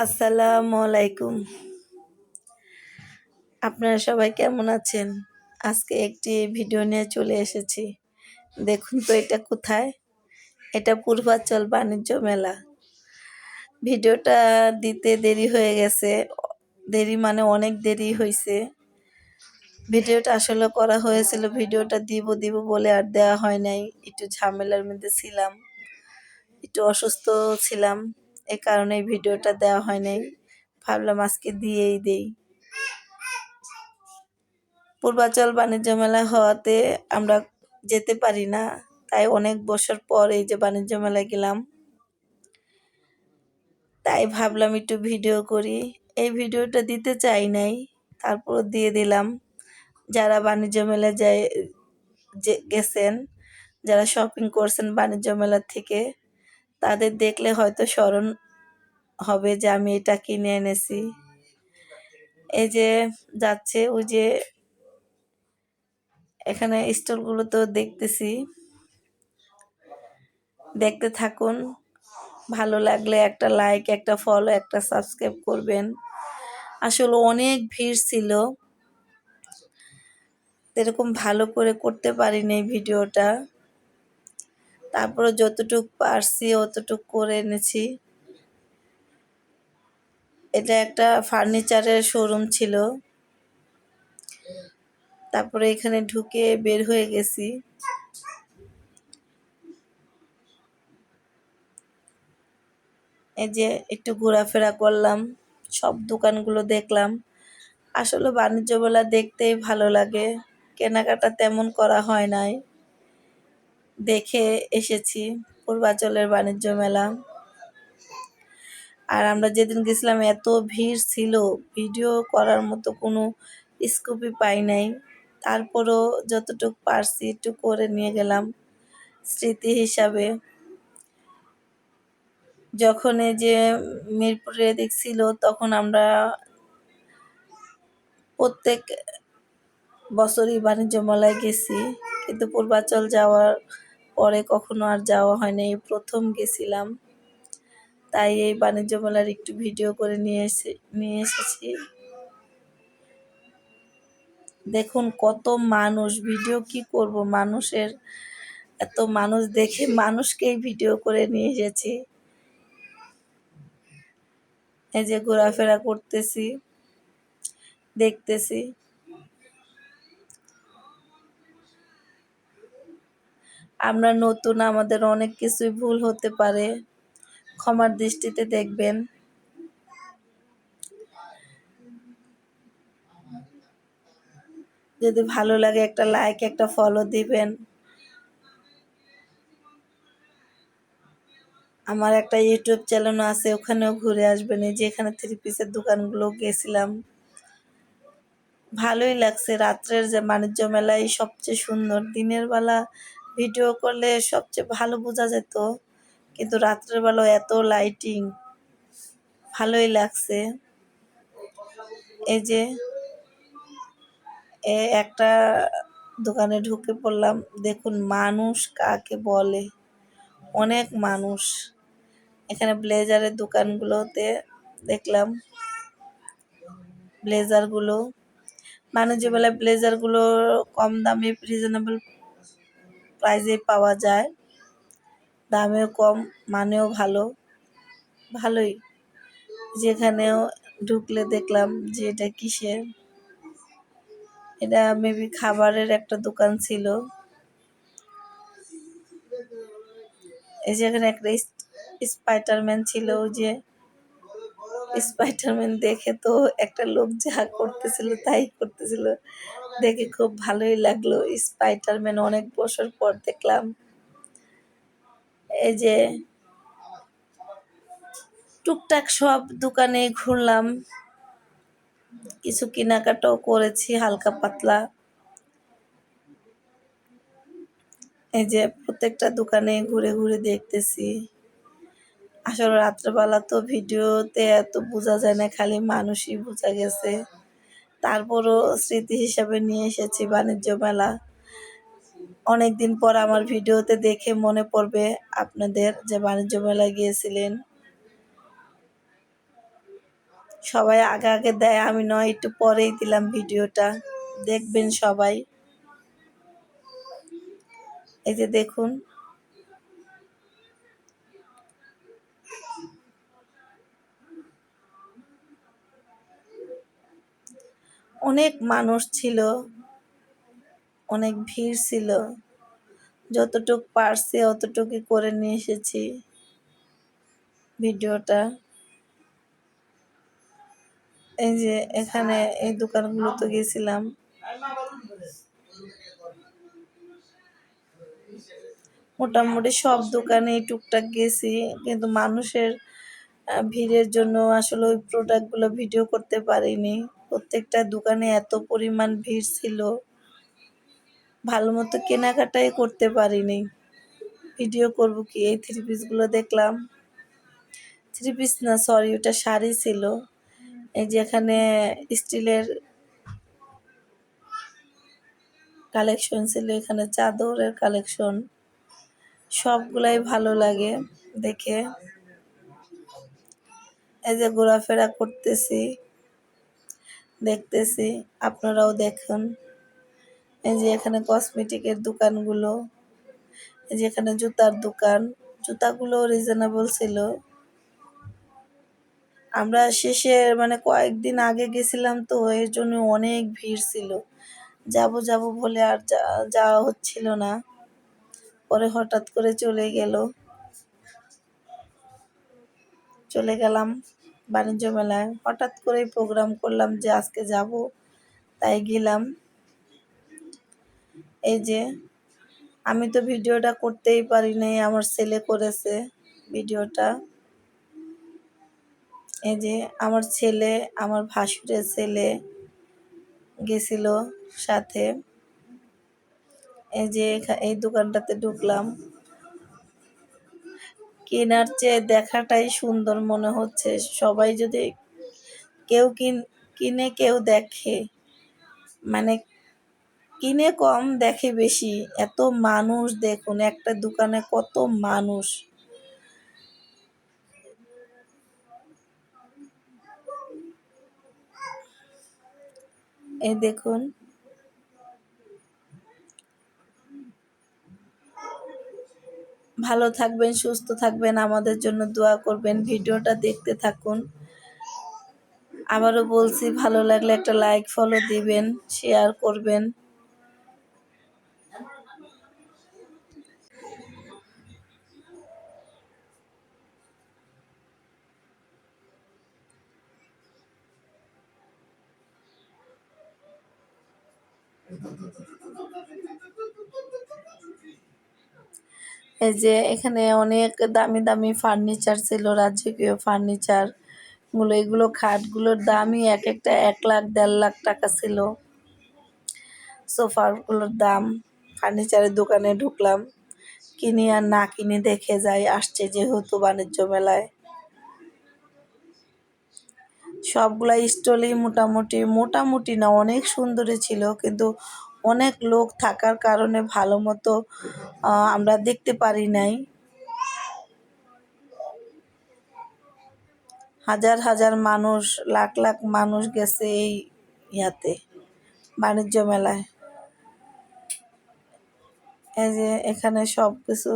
আসসালামু আলাইকুম। আপনারা সবাই কেমন আছেন? আজকে একটি ভিডিও নিয়ে চলে এসেছি। দেখুন তো এটা কোথায়? এটা পূর্বাচল বাণিজ্য মেলা। ভিডিওটা দিতে দেরি হয়ে গেছে। দেরি মানে অনেক দেরি হইছে। ভিডিওটা আসলে করা হয়েছিল, ভিডিওটা দিব বলে আর দেওয়া হয় নাই। একটু ঝামেলার মধ্যে ছিলাম, একটু অসুস্থ ছিলাম। এই কারণে ভিডিওটা দেওয়া হয় নাই। ভাবলাম আজকে দিয়েই দেই। পূর্বাচল বাণিজ্য মেলা হওয়াতে আমরা যেতে পারি না, তাই অনেক বছর পর এই যে বাণিজ্য মেলায় গেলাম। তাই ভাবলাম একটু ভিডিও করি। এই ভিডিওটা দিতে চাই নাই, তারপর দিয়ে দিলাম। যারা বাণিজ্য মেলায় গেছেন, যারা শপিং করছেন বাণিজ্য মেলা থেকে, তাদের দেখলে হয়তো স্মরণ হবে যে আমি এটা কিনে এনেছি। এই যে যাচ্ছে, ওই যে এখানে স্টলগুলো তো দেখতেছি, দেখতে থাকুন। ভালো লাগলে একটা লাইক, একটা ফলো, একটা সাবস্ক্রাইব করবেন। আসলে অনেক ভিড় ছিল, এরকম ভালো করে করতে পারিনি এই ভিডিওটা। তারপরে যতটুকু পারছি অতটুকু করে এনেছি। এটা একটা ফার্নিচারের শোরুম ছিল। তারপরে এখানে ঢুকে বের হয়ে গেছি। এই যে একটু ঘোরাফেরা করলাম, সব দোকানগুলো দেখলাম। আসলে বাণিজ্য মেলা দেখতেই ভালো লাগে, কেনাকাটা তেমন করা হয় নাই। দেখে এসেছি পূর্বাচলের বাণিজ্য মেলা। আর আমরা যেদিন গেছিলাম এত ভিড় ছিল, ভিডিও করার মতো কোনো স্কোপই পাই নাই। তারপরও যতটুকু পারছি একটু করে নিয়ে গেলাম স্মৃতি হিসাবে। যখন এই যে মিরপুরে দেখছিল, তখন আমরা প্রত্যেক বছরই বাণিজ্য মেলায় গেছি, কিন্তু পূর্বাচল যাওয়ার পরে কখনো আর যাওয়া হয়নি, এই প্রথম গেছিলাম। তাই এই বাণিজ্য মেলার একটু ভিডিও করে নিয়ে এসেছি। দেখুন কত মানুষ, ভিডিও কি করব, মানুষের এত মানুষ দেখে মানুষকেই ভিডিও করে নিয়ে এসেছি। এই যে ঘোরাফেরা করতেছি, দেখতেছি। আমরা নতুন, আমাদের অনেক কিছুই ভুল হতে পারে, ক্ষমার দৃষ্টিতে দেখবেন। যদি ভালো লাগে একটা লাইক, একটা ফলো দিবেন। আমার একটা ইউটিউব চ্যানেল আছে, ওখানেও ঘুরে আসবেন। এই যে এখানে থ্রি পিসের দোকানগুলো গেছিলাম, ভালোই লাগছে। রাত্রের যে বাণিজ্য মেলায় সবচেয়ে সুন্দর। দিনের বেলা ভিডিও করলে সবচেয়ে ভালো বোঝা যেত, কিন্তু রাত্রের বেলা এত লাইটিং, ভালোই লাগছে। এই যে একটা দোকানে ঢুকে পড়লাম। দেখুন মানুষ কাকে বলে, অনেক মানুষ। এখানে ব্লেজারের দোকানগুলোতে দেখলাম ব্লেজারগুলো, বাণিজ্য মেলায় ব্লেজারগুলো কম দামে রিজনেবল প্রাইসে পাওয়া যায়, দামেও কম, মানেও ভালো, ভালোই। যেখানেও ঢুকলে দেখলাম যে এটা কিসের, এটা মেবি খাবারের একটা দোকান ছিল। এই যেখানে একটা স্পাইডারম্যান ছিল, ওই যে স্পাইডারম্যান দেখে তো একটা লোক যা করতেছিল তাই করতেছিল, দেখে খুব ভালোই লাগলো। স্পাইডারম্যান অনেক বছর পর দেখলাম। এই যে টুকটাক সব দোকানে ঘুরলাম, কিছু কেনাকাটাও করেছি হালকা পাতলা। এই যে প্রত্যেকটা দোকানে ঘুরে ঘুরে দেখতেছি। আসলে রাত্রেবেলা তো ভিডিওতে এত বোঝা যায় না, খালি মানুষই বোঝা গেছে। তারপরও স্মৃতি হিসাবে নিয়ে এসেছি বাণিজ্য মেলা। অনেকদিন পর আমার ভিডিওতে দেখে মনে পড়বে আপনাদের যে বাণিজ্য মেলায় গিয়েছিলেন। সবাই আগে আগে দেয়, আমি নয় একটু পরেই দিলাম ভিডিওটা, দেখবেন সবাই। এই যে দেখুন, অনেক মানুষ ছিল, অনেক ভিড় ছিল, যতটুক পারছি অতটুকুই করে নিয়ে এসেছি ভিডিওটা। এই যে এখানে এই দোকানগুলোতে গেছিলাম, মোটামুটি সব দোকানে টুকটাক গেছি, কিন্তু মানুষের ভিড়ের জন্য আসলে ওই প্রোডাক্টগুলো ভিডিও করতে পারিনি। প্রত্যেকটা দোকানে এত পরিমাণ ভিড় ছিল, ভালো মতো কেনাকাটাই করতে পারিনি। ভিডিও করব কি, এই থ্রি পিসগুলো দেখলাম, থ্রি পিস না সরি, ওটা শাড়ি ছিল। এই যে এখানে স্টিলের কালেকশন ছিল, এখানে চাদরের কালেকশন, সবগুলাই ভালো লাগে দেখে। এই যে ঘোরাফেরা করতেছি, দেখতেছি, আপনারাও দেখুন। এই যে এখানে কসমেটিকের দোকানগুলো, এই যে এখানে জুতার দোকান, জুতাগুলো রিজনেবল ছিল। আমরা শেষে মানে কয়েকদিন আগে গেছিলাম, তো এর জন্য অনেক ভিড় ছিল, যাব যাব বলে আর যাওয়া হচ্ছিল না। পরে হঠাৎ করে চলে গেলাম বাণিজ্য মেলায়। হঠাৎ করেই প্রোগ্রাম করলাম যে আজকে যাব, তাই গেলাম। এই যে আমি তো ভিডিওটা করতেই পারি নাই, আমার ছেলে করেছে ভিডিওটা। এই যে আমার ছেলে, আমার ভাসুরের ছেলে গেছিল সাথে। এই যে এই দোকানটাতে ঢুকলাম, কেনার চেয়ে দেখাটাই সুন্দর মনে হচ্ছে। সবাই যদি কেউ কিনে কেউ দেখে, মানে কিনে কম দেখে বেশি। এত মানুষ দেখুন, একটা দোকানে কত মানুষ। এই দেখুন, ভালো থাকবেন, সুস্থ থাকবেন, আমাদের জন্য দোয়া করবেন, ভিডিওটা দেখতে থাকুন। আবারও বলছি, ভালো লাগলে একটা লাইক ফলো দিবেন, শেয়ার করবেন। এই যে এখানে অনেক দামি দামি ফার্নিচার ছিল, রাজকীয় ফার্নিচার গুলো। এগুলো খাটগুলোর দামই এক একটা 1 লাখ 1.5 লাখ টাকা ছিল। সোফাগুলোর দাম। ফার্নিচারের দোকানে ঢুকলাম, কিনি আর না কিনি দেখে যাই, আসছে যেহেতু বাণিজ্য মেলায়। সবগুলা স্টলই মোটামুটি, মোটামুটি না অনেক সুন্দরই ছিল, কিন্তু অনেক লোক থাকার কারণে ভালো মতো আমরা দেখতে পারি নাই। হাজার হাজার মানুষ, লাখ লাখ মানুষ গেছে এই ইয়াতে, বাণিজ্য মেলায়। এই যে এখানে সব কিছু,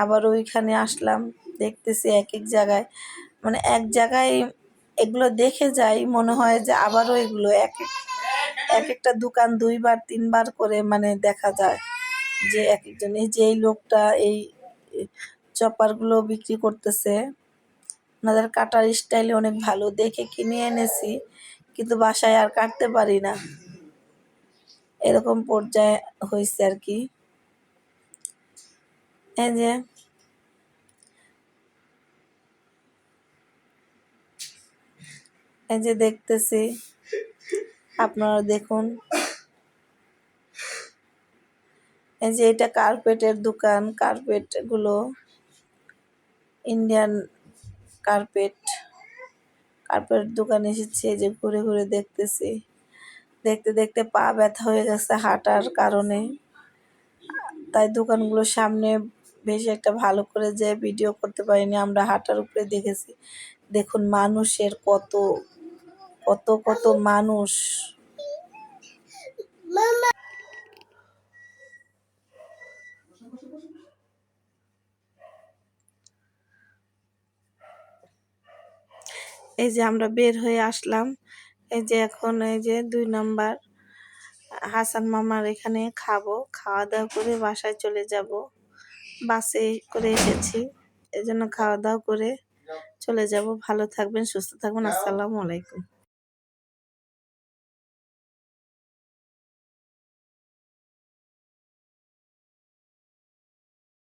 আবার ওইখানে আসলাম, দেখতেছি এক এক জায়গায়, মানে এক জায়গায় এগুলো দেখে যাই, মনে হয় যে আবারও এগুলো এক একটা দোকান 2 বার 3 বার করে মানে দেখা যায়, যে এক একজন। এই যে এই লোকটা এই চপারগুলো বিক্রি করতেছে, ওনাদের কাটার স্টাইল অনেক ভালো, দেখে কিনে এনেছি, কিন্তু বাসায় আর কাটতে পারি না, এরকম পর্যায়ে হয়েছে আর কি। এই যে এই যে দেখতেছি, আপনারা দেখুন। এই যে এটা কার্পেটের দোকান, কার্পেট গুলো ইন্ডিয়ান কার্পেট, কার্পেট দোকান এসেছে। এই যে ঘুরে ঘুরে দেখতেছি, দেখতে দেখতে পা ব্যথা হয়ে গেছে হাঁটার কারণে, তাই দোকানগুলোর সামনে বেশ একটা ভালো করে যে ভিডিও করতে পারিনি, আমরা হাঁটার উপরে দেখেছি। দেখুন মানুষের কত কত কত মানুষ। এই যে আমরা বের হয়ে আসলাম, এই যে এখন এই যে 2 নম্বর হাসান মামার এখানে খাবো, খাওয়া দাওয়া করে বাসায় চলে যাব। বাসে করে এসেছি, এজন্য খাওয়া দাওয়া করে চলে যাব। ভালো থাকবেন, সুস্থ থাকবেন। আসসালামু আলাইকুম।